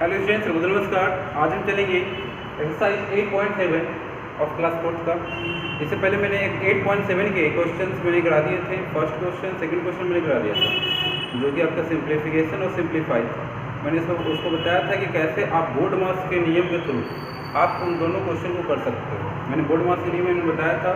Hello students, नमस्कार। आज हम चलेंगे एक्सरसाइज 8.7 ऑफ क्लास 4 का। इससे पहले मैंने 8.7 के क्वेश्चंस मैंने करा दिए थे। फर्स्ट क्वेश्चन, सेकंड क्वेश्चन मैंने करा दिया था, जो कि आपका सिंप्लीफिकेशन और सिंप्लीफाई था। मैंने उसको बताया था कि कैसे आप बोर्ड मास के नियम के थ्रू आप उन दोनों क्वेश्चन को कर सकते हो। मैंने बोर्ड मास के नियम मैंने बताया था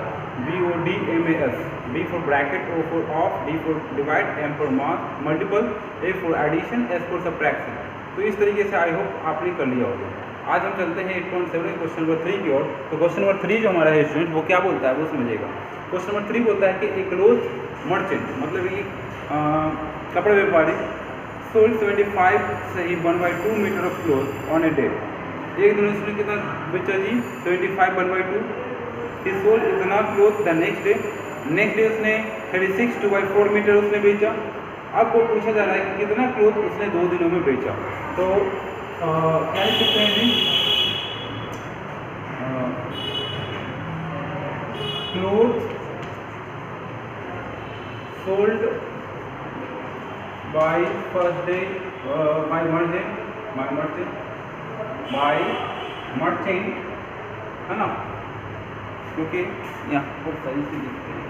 BODMAS, B for bracket, O for of, D for divide, M for mass, multiple, A for addition, S for subtraction. तो इस तरीके से आई होप आपने कर लिया होगा। आज हम चलते हैं 8.7 क्वेश्चन नंबर 3 की ओर। तो क्वेश्चन नंबर 3 जो हमारा है स्टूडेंट, वो क्या बोलता है वो समझिएगा। क्वेश्चन नंबर 3 बोलता है कि एक क्लोथ मर्चेंट, मतलब कि कपड़े व्यापारी, सोल्ड 75 से ही 1/2 metre of cloth on a day. एक दिन उसने कितना बेचा जी? 75 1/2। ही सोल्ड इतना क्लोथ द नेक्स्ट डे उसने 36 2/4 मीटर उसने बेचा। अब वो पूछा जा रहा है कि कितना क्लोथ उसने 2 दिनों में बेचा। तो क्या लिख सकते हैं जी? Cloth sold by first day by merchant, है ना, क्योंकि यहाँ पर सही से लिखते हैं।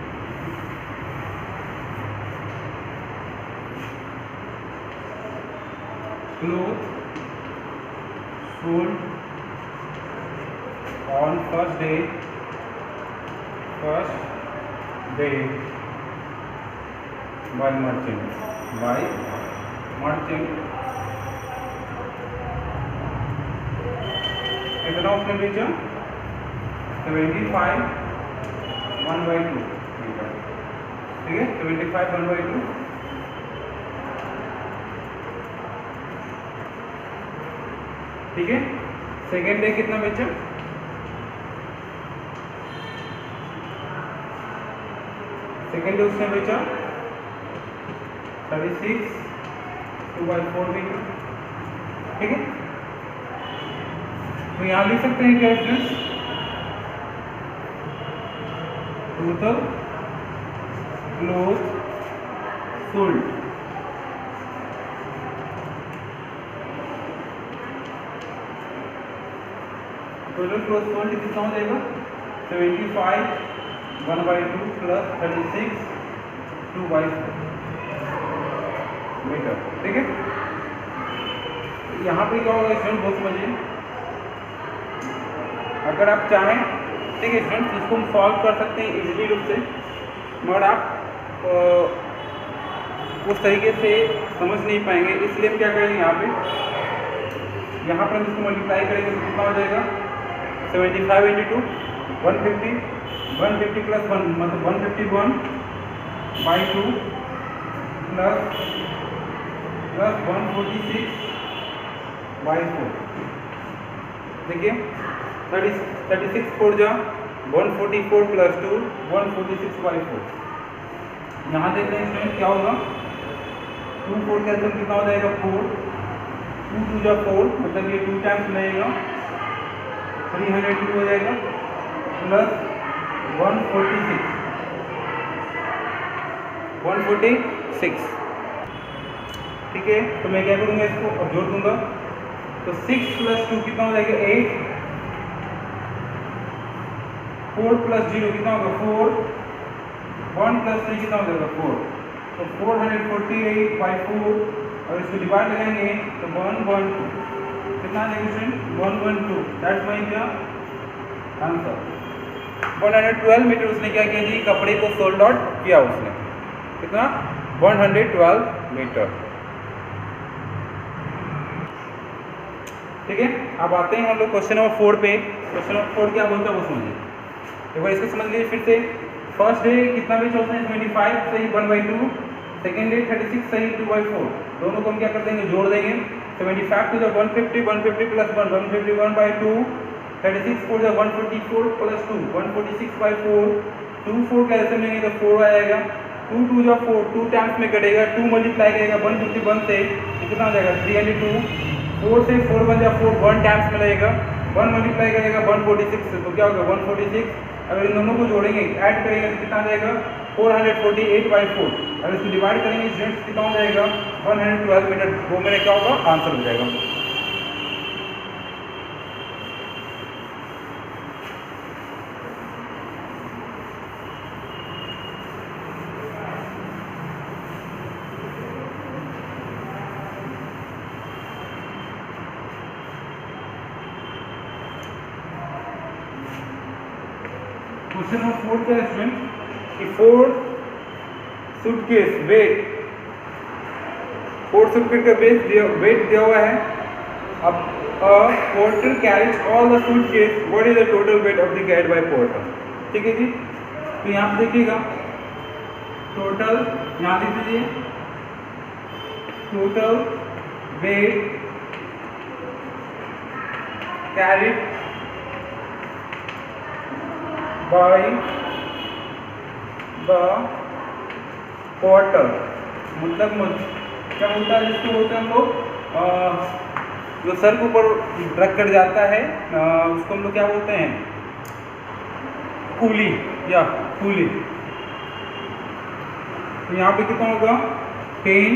Clothes sold on first day by merchant कितना उसने बेचा? 75 1/2, ठीक है, 75 1/2। ठीक है, सेकेंड डे कितना बेचा? सेकेंड डे उसने बेचा 36 2/4 मीटर, ठीक है। तो यहां लिख सकते हैं क्या students? Total cloth sold, total cloth sold कितना हो जाएगा? 75 1/2 प्लस 36 2/4 मीटर, ठीक है। यहाँ पे क्या होगा स्टूडेंट, बहुत समझिए। अगर आप चाहें, ठीक है स्टूडेंट, इसको हम सॉल्व कर सकते हैं इजीली रूप से, मगर आप उस तरीके से समझ नहीं पाएंगे। इसलिए हम क्या करेंगे, यहाँ पर हम इसको मल्टीप्लाई करेंगे तो कितना हो जाएगा? 75 × 2 150 प्लस 1 मतलब 151/2 प्लस 146/4। देखिए 36 4 जा 144 प्लस 2 146/4। यहाँ देख रहे हैं स्टूडेंट क्या होगा? 2 4 कैंसिल कितना हो जाएगा? 4, 2 2 जा 4, मतलब ये 2 टाइम्स लगेगा, 302 हो जाएगा प्लस 146, ठीक है। तो मैं क्या करूँगा, इसको अब जोड़ दूंगा। तो 6 + 2 कितना हो जाएगा? 8, 4 + 0 कितना होगा? 4, 1 + 3 कितना हो जाएगा? 4। तो 448/4 और इसको डिवाइड लगाएंगे तो 112 कितना आ जाएगा स्टूडेंट? 112। दैट्स माय क्या आंसर। 112 मीटर उसने क्या किया जी? कपड़े को सोल्ड आउट किया उसने। कितना? 112 मीटर, ठीक है। अब आते हैं हम लोग क्वेश्चन नंबर 4 पे। क्वेश्चन नंबर 4 क्या बोलता है वो समझिए एक बार, इसको समझ लीजिए फिर से। फर्स्ट डे कितना बेचा उसने? 75 से ही 1/2, सेकेंड डे 36 से ही 2/4। दोनों को हम क्या कर देंगे? जोड़ देंगे। 75 to 150 150 plus 1 151/2, 36 4 जा 144 plus 2 146/4, 2 4 कैसे लेंगे तो 4 आएगा, 2 2 जा 4, 2 टाइम्स में कटेगा, 2 मल्टीप्लाई करेगा 151 से कितना हो जाएगा? 302, 4 से 4 1 जा 4, 1 टाइम्स में लगेगा, 1 मल्टीप्लाई करेगा 146 से, तो क्या होगा? 146। अगर इन दोनों को जोड़ेंगे, ऐड करेंगे तो कितना आ जाएगा? 448/4। अगर इसको डिवाइड करेंगे स्टूडेंट्स कितना हो जाएगा? 112 मीटर। वो मेरा क्या होगा? आंसर हो जाएगा। क्वेश्चन नंबर 4 क्या है स्टूडेंट कि 4 सूटकेस वेट 4 सूटकेस का वेट दिया हुआ है। अब porter carries all the suitcase, what is the total weight of the carried by porter? ठीक है जी। तो यहाँ पे देखिएगा टोटल, यहाँ लिख दीजिए total weight carried by the porter, मतलब क्या होता है जिसको बोलते हैं हम लोग जो सर के ऊपर रख कर जाता है उसको हम लोग क्या बोलते हैं, कूली या कूली। तो यहाँ पे कितना होगा 10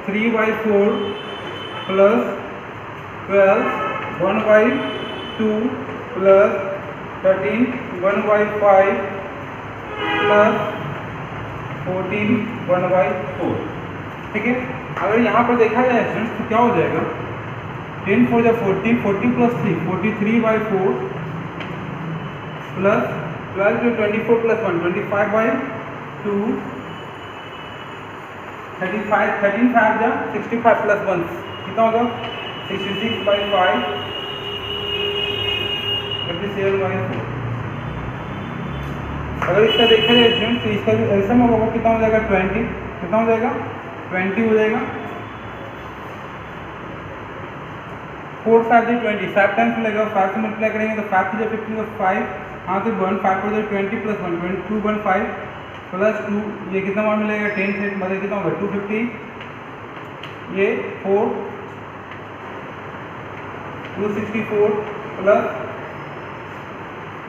3/4 प्लस 12 1/2 प्लस 13 1/5 प्लस 14 1/4। ठीक है। अगर यहाँ पर देखा जाए तो क्या हो जाएगा 10 4 जा 40 40 प्लस 3 43/4 प्लस 12 जो 24 प्लस 1 25/2 35 13 5 जा 65 प्लस 1 कितना होगा 66/5 57/4। अगर इसका देखा जाए स्टूडेंट तो इसका भी ऐसा में होगा कितना हो जाएगा 20, कितना हो जाएगा 20 हो जाएगा। 4 5 से 20 5 टाइम्स मिलेगा, 5 से मल्टीप्लाई करेंगे तो 5 से 15 तो 5 हाँ तो 1 5 हो जाए 20 प्लस 1 22 1 5 प्लस 2 ये कितना मान मिलेगा 10 से मतलब कितना होगा 250 ये 4 264 प्लस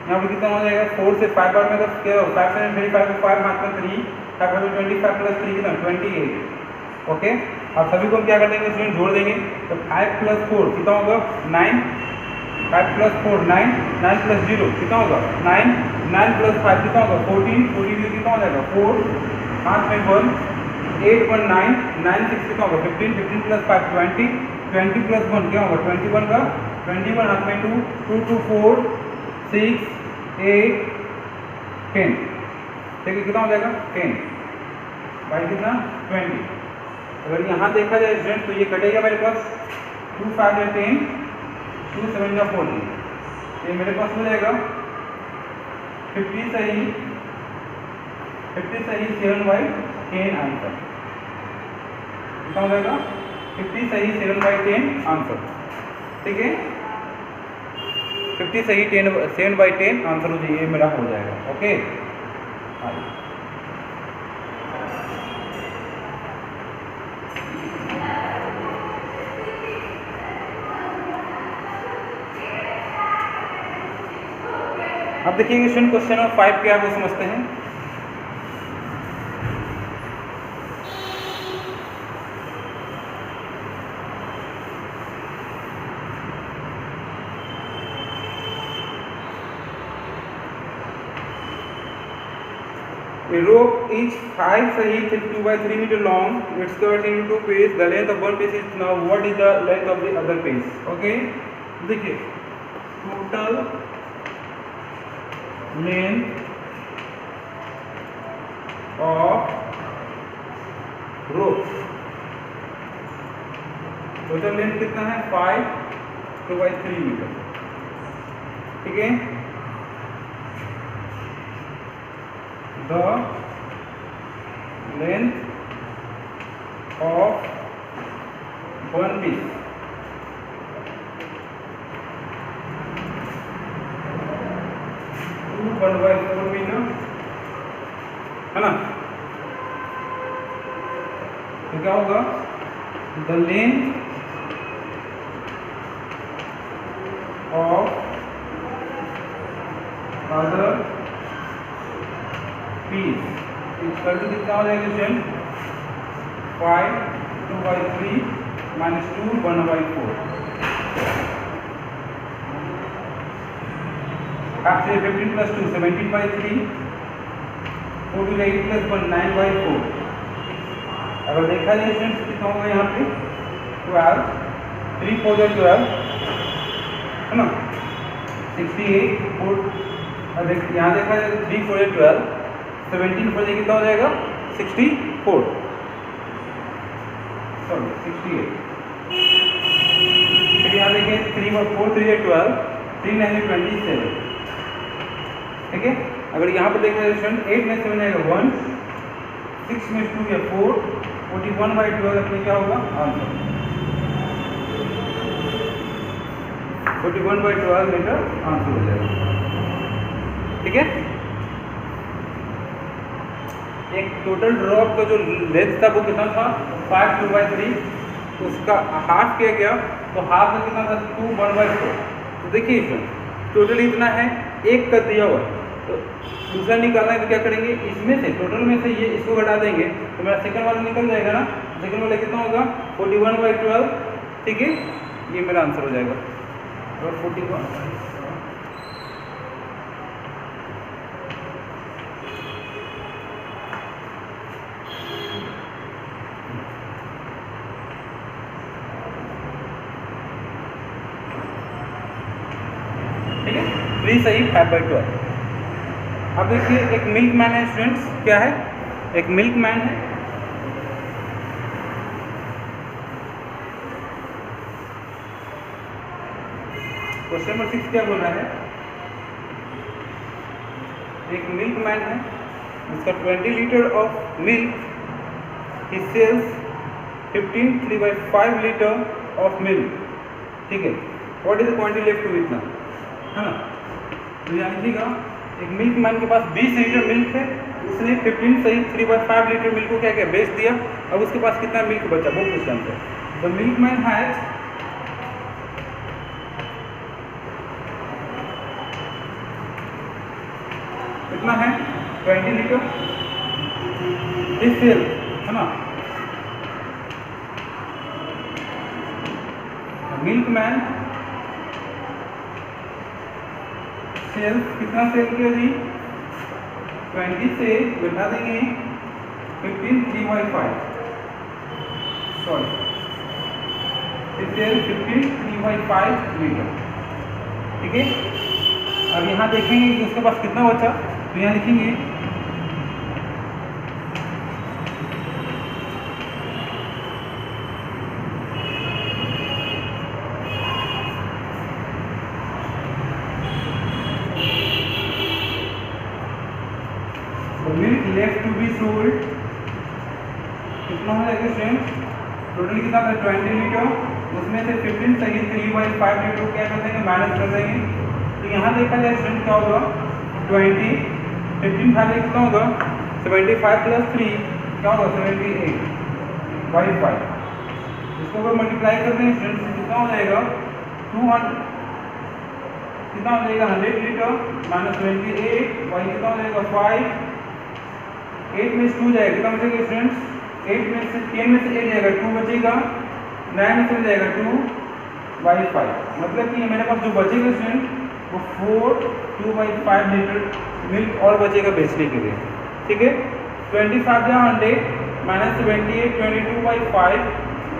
यहाँ पर कितना हो जाएगा 4 से 5 बार में तो क्या हो 5 से 25 5 हाथ में 3 5 में 25 प्लस 3 कितना 28। ओके। अब सभी को हम क्या कर देंगे स्टूडेंट जोड़ देंगे तो 5 प्लस 4 कितना होगा 9 5 प्लस 4 9 9 प्लस 0 कितना होगा 9 9 प्लस 5 कितना होगा 14 14 कितना हो जाएगा 4 5 में 1 8 1 9 9 6 कितना होगा 15 15 प्लस 5 20 20 प्लस 1 क्या होगा 21 का 21 हाथ में 2 2 2 4 6 8 10। ठीक है कितना हो जाएगा 10 बाई कितना 20। अगर यहाँ देखा जाए स्टूडेंट तो ये कटेगा मेरे पास 2 5 या 10 2 7 या 14 ये मेरे पास हो जाएगा 50 सही 7/10 आंसर। कितना हो जाएगा 50 सही 7/10 आंसर। ठीक है 50 सही 7/10 आंसर हो जाए ये मेरा हो जाएगा। ओके। अब देखिए स्टूडेंट क्वेश्चन नंबर 5 क्या है वो समझते हैं। A rope is 5 sahi 2/3 meter long. It's covered into 2 pieces. The length of one piece is now what is the length of the other piece? Okay. देखिए total length of rope. Total length कितना है 5 2/3 metre. ठीक है। The length of one piece to 1/4 metre है ना। तो क्या होगा the length of other piece equal to कितना हो जाएगा स्टूडेंट 5 2/3 minus 2 1/4। आपसे 15 plus 2 17/3 4 to 8 plus 1 9/4। अगर देखा जाए स्टूडेंट कितना होगा यहाँ पे 12 3 4 12 है ना 68 4 अब यहाँ देखा जाए 3 4 12, 17 4 कितना हो जाएगा 64, सॉरी 68। फिर यहाँ देखिए 3 4 3 12, 3 9 27, ठीक है। अगर यहाँ पर देखा जाए 8 में 7 आएगा 1, 6 में 2 या 4, 41/12 अपने क्या होगा आंसर, 41/12 मीटर आंसर हो जाएगा, ठीक है। एक टोटल ड्रॉप का जो लेंथ था वो कितना था 5 2/3, उसका हाफ किया गया तो हाफ में कितना था 2 1/4। तो देखिए इसमें टोटल इतना है, एक का दिया हुआ, तो दूसरा निकालना है तो क्या करेंगे, इसमें से टोटल में से ये इसको घटा देंगे तो मेरा सेकंड वाला निकल जाएगा ना। सेकंड वाला कितना होगा 41/12, ठीक है, ये मेरा आंसर हो जाएगा। और 41 ठीक है, 3 सही 5/12। अब देखिए एक मिल्क मैन है स्टूडेंट्स, क्या है, एक मिल्क मैन है। क्वेश्चन नंबर 6 क्या बोल रहा है, एक मिल्क मैन है, उसका 20 litre of milk, he sells 15 3/5 litre of milk, ठीक है। What is the quantity left to इतना, है ना। तो यहाँ लिखिएगा एक मिल्क मैन के पास 20 लीटर मिल्क है, उसने 15 सही 3/5 लीटर मिल्क को क्या क्या बेच दिया। अब उसके पास कितना मिल्क बचा वो क्वेश्चन है। द मिल्क मैन हैज कितना है 20 लीटर, इस सेल है ना। मिल्क मैन सेल कितना सेल किया जी 20 से बैठा देंगे 15 3/5, सॉरी सेल 15 3/5 लीटर, ठीक है। अब यहाँ देखेंगे कि उसके पास कितना बचा, तो यहाँ लिखेंगे milk left to be sold, कितना हो जाएगा फ्रेंड्स, टोटल कितना था 20 लीटर, उसमें से 15 सही 3/5 लीटर क्या कर देंगे माइनस कर देंगे। तो यहाँ देखा जाए फ्रेंड क्या होगा 20 15 भागे कितना होगा 75 + 3 क्या होगा 78/5। इसको अगर मल्टीप्लाई करते हैं फ्रेंड्स कितना हो जाएगा 200, कितना हो जाएगा 100 लीटर माइनस 28 वाई कितना हो जाएगा 5, 8 में से 2 जाएगा, कितना बचेगा फ्रेंड्स 8 में से 10 में से 8 जाएगा 2 बचेगा, 9 में से जाएगा 2/5। मतलब कि मेरे पास जो बचेगा फ्रेंड वो 2/5 लीटर मिल्क और बचेगा बेचने के लिए, ठीक है। 25 या 100 माइनस 78 22/5,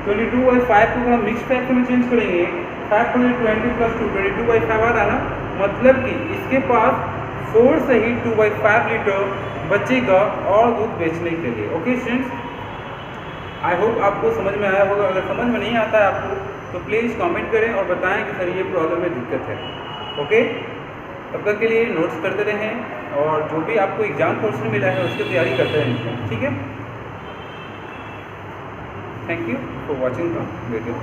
22/5 को हम मिक्स फैक्टर में चेंज करेंगे 5 × 20 + 2 22/5 आ रहा ना। मतलब कि इसके पास 4 सही 2/5 लीटर बचेगा और दूध बेचने के लिए। ओके स्टूडेंट्स, आई होप आपको समझ में आया होगा। अगर समझ में नहीं आता है आपको तो प्लीज़ कमेंट करें और बताएं कि सर ये प्रॉब्लम में दिक्कत है। ओके, तब तक के लिए नोट्स करते रहें और जो भी आपको एग्जाम क्वेश्चन मिला है उसकी तैयारी करते रहें, ठीक है। Thank you for watching the video.